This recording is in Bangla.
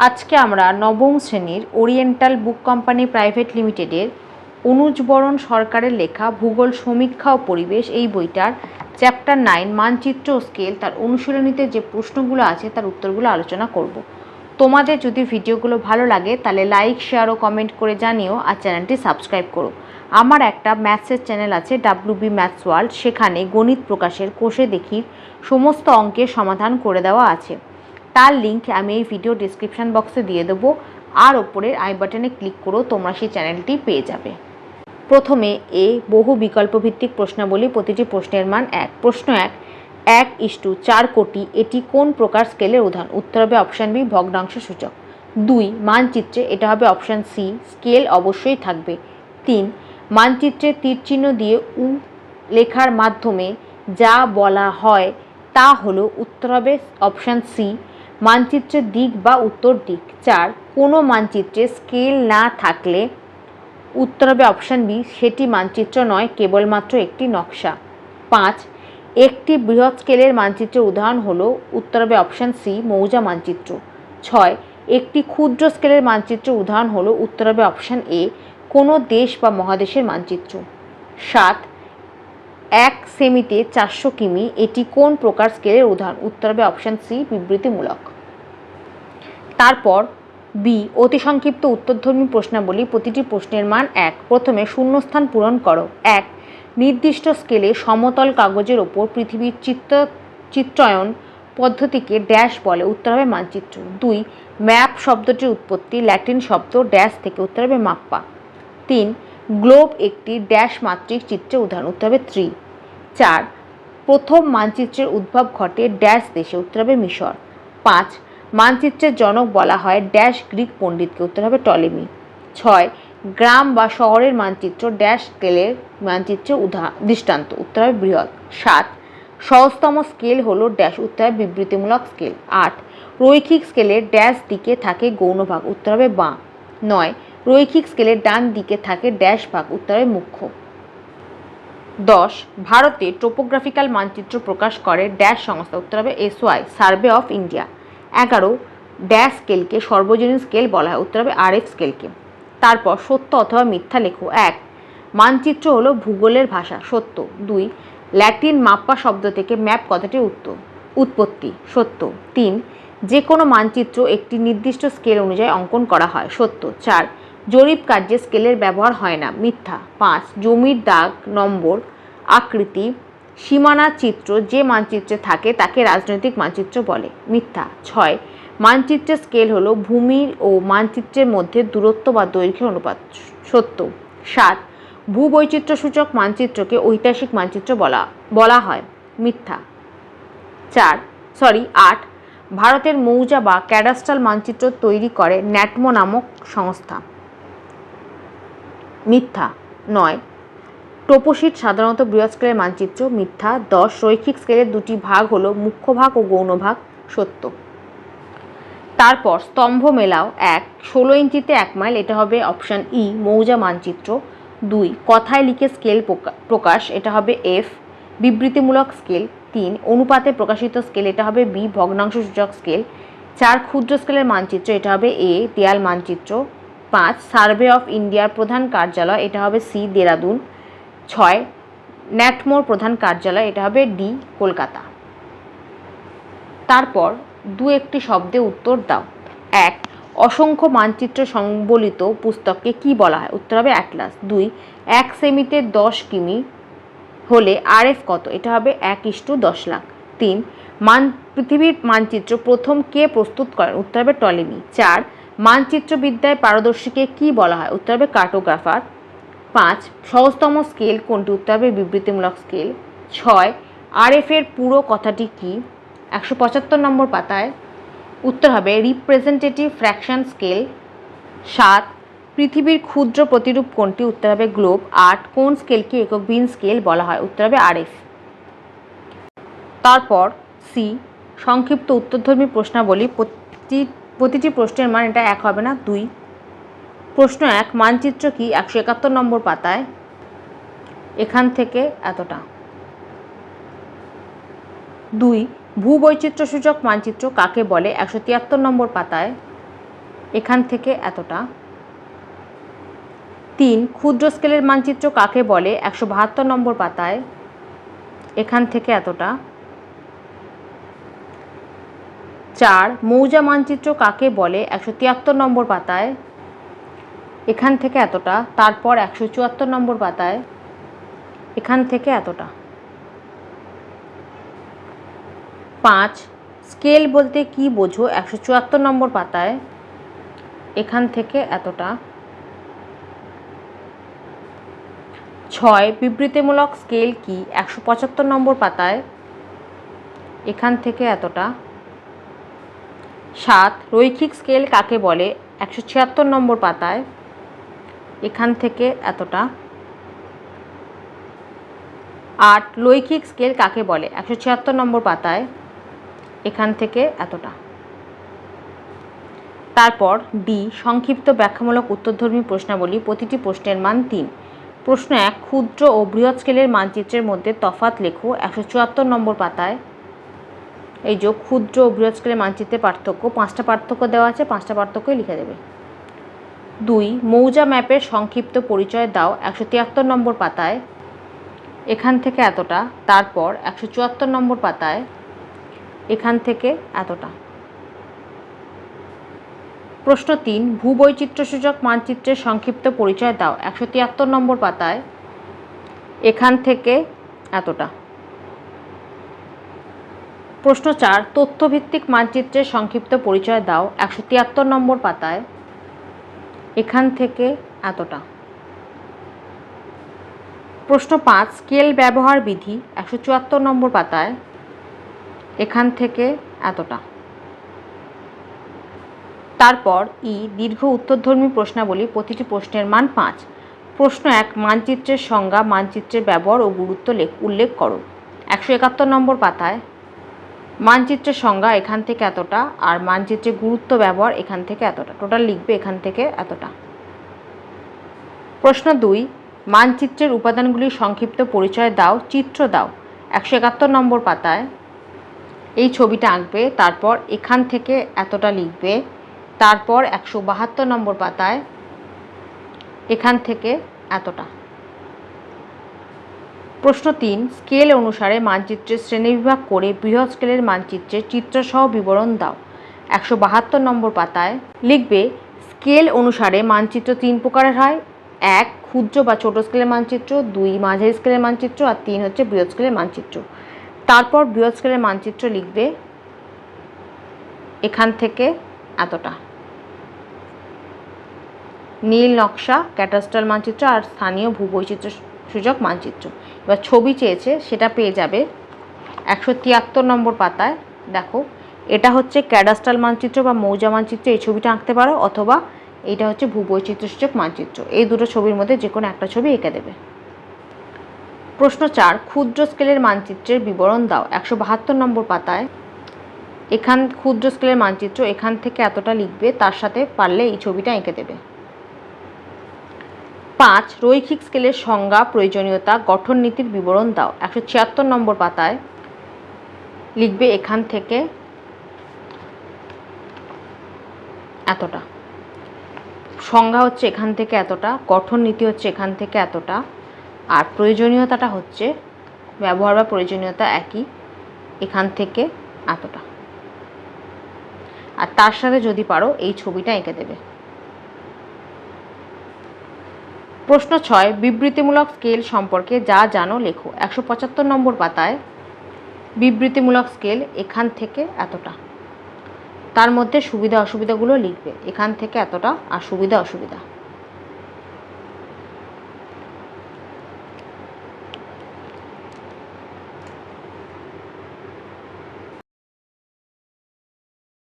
আজকে আমরা নবম শ্রেণীর ওরিয়েন্টাল বুক কোম্পানি প্রাইভেট লিমিটেডের অনুজ বরণ সরকারের লেখা ভূগোল সমীক্ষা ও পরিবেশ এই বইটার চ্যাপ্টার 9 মানচিত্র ও স্কেল তার অনুশীলনীতে যে প্রশ্নগুলো আছে তার উত্তরগুলো আলোচনা করব। তোমাদের যদি ভিডিওগুলো ভালো লাগে তাহলে লাইক, শেয়ার ও কমেন্ট করে জানিও, আর চ্যানেলটি সাবস্ক্রাইব করো। আমার একটা ম্যাথসের চ্যানেল আছে WB ম্যাথস ওয়ার্ল্ড, সেখানে গণিত প্রকাশের কোষে দেখির সমস্ত অঙ্কের সমাধান করে দেওয়া আছে। তার লিঙ্ক আমি এই ভিডিও ডিসক্রিপশান বক্সে দিয়ে দেবো, আর ওপরের আই বাটনে ক্লিক করেও তোমরা সেই চ্যানেলটি পেয়ে যাবে। প্রথমে বহু বিকল্প ভিত্তিক প্রশ্নাবলী, প্রতিটি প্রশ্নের মান 1। প্রশ্ন 1, 1:4 কোটি এটি কোন প্রকার স্কেলের উদাহরণ? উত্তর হবে অপশান বি, ভগ্নাংশ সূচক। 2, মানচিত্রে এটা হবে অপশান সি, স্কেল অবশ্যই থাকবে। 3, মানচিত্রে তীরচিহ্ন দিয়ে লেখার মাধ্যমে যা বলা হয় তা হলো, উত্তর হবে অপশান সি, মানচিত্রের দিক বা উত্তর দিক। 4, কোনো মানচিত্রে স্কেল না থাকলে, উত্তর হবে অপশান বি, সেটি মানচিত্র নয়, কেবলমাত্র একটি নকশা। 5, একটি বৃহৎ স্কেলের মানচিত্রের উদাহরণ হলো, উত্তর হবে অপশান সি, মৌজা মানচিত্র। 6, একটি ক্ষুদ্র স্কেলের মানচিত্রের উদাহরণ হলো, উত্তর হবে অপশান এ, কোনো দেশ বা মহাদেশের মানচিত্র। 7, 1 সেমিতে 400 কিমি এটি কোন প্রকার স্কেলের উদাহরণ? উত্তর হবে অপশান সি, বিবৃতিমূলক। তারপর বি, অতি সংক্ষিপ্ত উত্তরধর্মী প্রশ্নাবলী, প্রতিটি প্রশ্নের মান 1। প্রথমে শূন্যস্থান পূরণ করো। 1, নির্দিষ্ট স্কেলে সমতল কাগজের ওপর পৃথিবীর চিত্রায়ন পদ্ধতিকে ড্যাশ বলে? উত্তর হবে মানচিত্র। 2, ম্যাপ শব্দটির উৎপত্তি ল্যাটিন শব্দ ড্যাশ থেকে? উত্তর হবে মাপ্পা। 3, গ্লোব একটি ড্যাশ মাত্রিক চিত্রের উদাহরণ? উত্তর হবে 3। 4, প্রথম মানচিত্রের উদ্ভব ঘটে ড্যাশ দেশে? উত্তর হবে মিশর। 5, মানচিত্রের জনক বলা হয় ড্যাশ গ্রিক পণ্ডিতকে? উত্তর হবে টলেমি। 6, গ্রাম বা শহরের মানচিত্র ড্যাশ স্কেলের মানচিত্রের দৃষ্টান্ত? উত্তর হবে বৃহৎ। 7, সহজতম স্কেল হলো ড্যাশ? উত্তর হবে বিবৃতিমূলক স্কেল। 8, রৈখিক স্কেলের ড্যাশ দিকে থাকে গৌণ ভাগ? উত্তর হবে বাঁ। 9, রৈখিক স্কেলের ডান দিকে থাকে ড্যাশ ভাগ? উত্তর হবে মুখ্য। 10, ভারতে টোপোগ্রাফিক্যাল মানচিত্র প্রকাশ করে ড্যাশ সংস্থা? উত্তর হবে SOI, survey of India. 11, dash স্কেলকে সর্বজনীন স্কেল বলা হয়? উত্তর হবে RF স্কেলকে। তারপর সত্য অথবা মিথ্যা লেখো। 1, মানচিত্র হলো ভূগোলের ভাষা? সত্য। 2, ল্যাটিন মাপ্পা শব্দ থেকে ম্যাপ কথাটির উৎপত্তি? সত্য। 3, যে কোনো মানচিত্র একটি নির্দিষ্ট স্কেল অনুযায়ী অঙ্কন করা হয়? সত্য। 4, জরিপ কার্যে স্কেলের ব্যবহার হয় না? মিথ্যা। 5, জমির দাগ, নম্বর, আকৃতি, সীমানা চিত্র যে মানচিত্রে থাকে তাকে রাজনৈতিক মানচিত্র বলে? মিথ্যা। 6, মানচিত্রের স্কেল হলো ভূমির ও মানচিত্রের মধ্যে দূরত্ব বা দৈর্ঘ্যের অনুপাত? সত্য। 7, ভূবৈচিত্র্যসূচক মানচিত্রকে ঐতিহাসিক মানচিত্র বলা হয়? মিথ্যা। 8, ভারতের মৌজা বা ক্যাডাস্ট্রাল মানচিত্র তৈরি করে ন্যাটমো নামক সংস্থা? মিথ্যা। 9, টোপোশিট সাধারণত বৃহৎ স্কেলের মানচিত্র? মিথ্যা। 10, রৈখিক স্কেলের দুটি ভাগ হলো মুখ্য ভাগ ও গৌণ ভাগ? সত্য। তারপর স্তম্ভ মেলাও। 1, 16 ইঞ্চিতে 1 মাইল এটা হবে অপশান ই, মৌজা মানচিত্র। 2, কথায় লিখে স্কেল প্রকাশ এটা হবে F, বিবৃতিমূলক স্কেল। 3, অনুপাতে প্রকাশিত স্কেল এটা হবে বি, ভগ্নাংশ সূচক স্কেল। 4, ক্ষুদ্র স্কেলের মানচিত্র এটা হবে এ, দেয়াল মানচিত্র। 5, সার্ভে অফ ইন্ডিয়ার প্রধান কার্যালয় এটা হবে সি, দেরাদুন। 6, ন্যাটমোর প্রধান কার্যালয় এটা হবে ডি, কলকাতা। তারপর একটি শব্দে উত্তর দাও। 1, অসংখ্য মানচিত্র সংবলিত পুস্তককে কি বলা হয়? উত্তর হবে অ্যাটলাস। 2, 1 সেমিতে 10 কিমি হলে RF কত? এটা হবে 1:10 লাখ। 3, পৃথিবীর মানচিত্র প্রথম কে প্রস্তুত করেন? উত্তর হবে টলেমি। 4, মানচিত্রবিদ্যায় পারদর্শীকে কি বলা হয়? উত্তর হবে কার্টোগ্রাফার। 5, সহজতম স্কেল কোনটি? উত্তর হবে বিবৃতিমূলক স্কেল। 6, RF এর পুরো কথাটি কি? 175 নম্বর পাতায়। উত্তর হবে রিপ্রেজেন্টেটিভ ফ্র্যাকশন স্কেল। 7, পৃথিবীর ক্ষুদ্র প্রতিরূপ কোনটি? উত্তর হবে গ্লোব। 8, কোন স্কেলকে এককবিহীন স্কেল বলা হয়? উত্তর হবে RF। তারপর সি, সংক্ষিপ্ত উত্তরধর্মী প্রশ্নাবলী, প্রতিটি প্রশ্নের মান এটা 1 হবে না, 2। প্রশ্ন 1, মানচিত্র কি? 171 নম্বর পাতায়, এখান থেকে এতটা। 2, ভূবৈচিত্র্যসূচক মানচিত্র কাকে বলে? 173 নম্বর পাতায়। এখান থেকে এতটা। 3 ক্ষুদ্র স্কেলের মানচিত্র কাকে বলে 172 নম্বর পাতায়, এখান থেকে এতটা। 4 মৌজা মানচিত্র কাকে বলে 173 নম্বর পাতায়, এখান থেকে এতটা। তারপর 174 নম্বর পাতায়, এখান থেকে এতটা। 5 স্কেল বলতে কি বোঝো 174 নম্বর পাতায়, এখান থেকে এতটা। 6 বিবৃতিমূলক স্কেল কি 175 নম্বর পাতায়, এখান থেকে এতটা। 7 রৈখিক স্কেল কাকে বলে 176 নম্বর পাতায়, এখান থেকে এতটা। 8 লৈখিক স্কেল কাকে বলে 176 নম্বর পাতায়, এখান থেকে এতটা। তারপর ডি সংক্ষিপ্ত ব্যাখ্যামূলক উত্তরধর্মী প্রশ্নাবলী, প্রতিটি প্রশ্নের মান 3। প্রশ্ন 1 ক্ষুদ্র ও বৃহৎ স্কেলের মানচিত্রের মধ্যে তফাৎ লেখো 174 নম্বর পাতায়। এই যে ক্ষুদ্র ও বৃহৎ স্কেলের মানচিত্রের পার্থক্য, 5টা পার্থক্য দেওয়া আছে, 5টা পার্থক্যই লিখে দেবে। 2 মৌজা ম্যাপের সংক্ষিপ্ত পরিচয় দাও 173 নম্বর পাতায়, এখান থেকে এতটা। তারপর 174 নম্বর পাতায়, এখান থেকে এতটা। প্রশ্ন 3 ভূবৈচিত্র্যসূচক মানচিত্রের সংক্ষিপ্ত পরিচয় দাও 173 নম্বর পাতায়, এখান থেকে এতটা। প্রশ্ন 4 তথ্যভিত্তিক মানচিত্রের সংক্ষিপ্ত পরিচয় দাও 173 নম্বর পাতায়, এখান থেকে এতটা। প্রশ্ন 5 স্কেল ব্যবহার বিধি 174 নম্বর পাতায়, এখান থেকে এতটা। তারপর ই দীর্ঘ উত্তরধর্মী প্রশ্নাবলী, প্রতিটি প্রশ্নের মান 5। প্রশ্ন 1 মানচিত্রের সংজ্ঞা, মানচিত্রের ব্যবহার ও গুরুত্ব উল্লেখ করো 171 নম্বর পাতায়। মানচিত্রের সংজ্ঞা এখান থেকে এতটা, আর মানচিত্রের গুরুত্ব ব্যবহার এখান থেকে এতটা। টোটাল লিখবে এখান থেকে এতটা। প্রশ্ন 2 মানচিত্রের উপাদানগুলির সংক্ষিপ্ত পরিচয় দাও, চিত্র দাও 171 নম্বর পাতায়। এই ছবিটা আঁকবে, তারপর এখান থেকে এতটা লিখবে, তারপর 172 নম্বর পাতায়, এখান থেকে এতটা। প্রশ্ন 3 স্কেল অনুসারে মানচিত্রের শ্রেণীবিভাগ করে বৃহৎ স্কেলের মানচিত্রের চিত্রসহ বিবরণ দাও 172 নম্বর পাতায়। লিখবে স্কেল অনুসারে মানচিত্র 3 প্রকারের হয়। 1 ক্ষুদ্র বা ছোট স্কেলের মানচিত্র, 2 মাঝারি স্কেলের মানচিত্র, আর 3 হচ্ছে বৃহৎ স্কেলের মানচিত্র। তারপর বৃহৎ স্কেলের মানচিত্র লিখবে এখান থেকে এতটা। নীল নকশা ক্যাটাস্ট্রাল মানচিত্র আর স্থানীয় ভূবৈচিত্র্যসূচক মানচিত্র। এবার ছবি চেয়েছে, সেটা পেয়ে যাবে 173 নম্বর পাতায়। দেখো এটা হচ্ছে ক্যাডাস্ট্রাল মানচিত্র বা মৌজা মানচিত্র, এই ছবিটা আঁকতে পারো, অথবা এইটা হচ্ছে ভূবৈচিত্র্যসূচক মানচিত্র। এই দুটো ছবির মধ্যে যে কোনো একটা ছবি এঁকে দেবে। প্রশ্ন 4 ক্ষুদ্র স্কেলের মানচিত্রের বিবরণ দাও 172 নম্বর পাতায়। ক্ষুদ্র স্কেলের মানচিত্র এখান থেকে এতটা লিখবে, তার সাথে পারলে এই ছবিটা এঁকে দেবে। 5 রৈখিক স্কেলের সংজ্ঞা, প্রয়োজনীয়তা, গঠন নীতির বিবরণ দাও 176 নম্বর পাতায়। লিখবে এখান থেকে এতটা। সংজ্ঞা হচ্ছে এখান থেকে এতটা, গঠন নীতি হচ্ছে এখান থেকে এতটা, আর প্রয়োজনীয়তাটা হচ্ছে ব্যবহার বা প্রয়োজনীয়তা একই, এখান থেকে এতটা। আর তার সাথে যদি পারো এই ছবিটা এঁকে দেবে। প্রশ্ন 6 বিবৃতিমূলক স্কেল সম্পর্কে যা জানো লেখো 175 নম্বর পাতায়। বিবৃতিমূলক স্কেল এখান থেকে এতটা, তার মধ্যে সুবিধা অসুবিধাগুলো লিখবে, এখান থেকে এতটা আর সুবিধা অসুবিধা।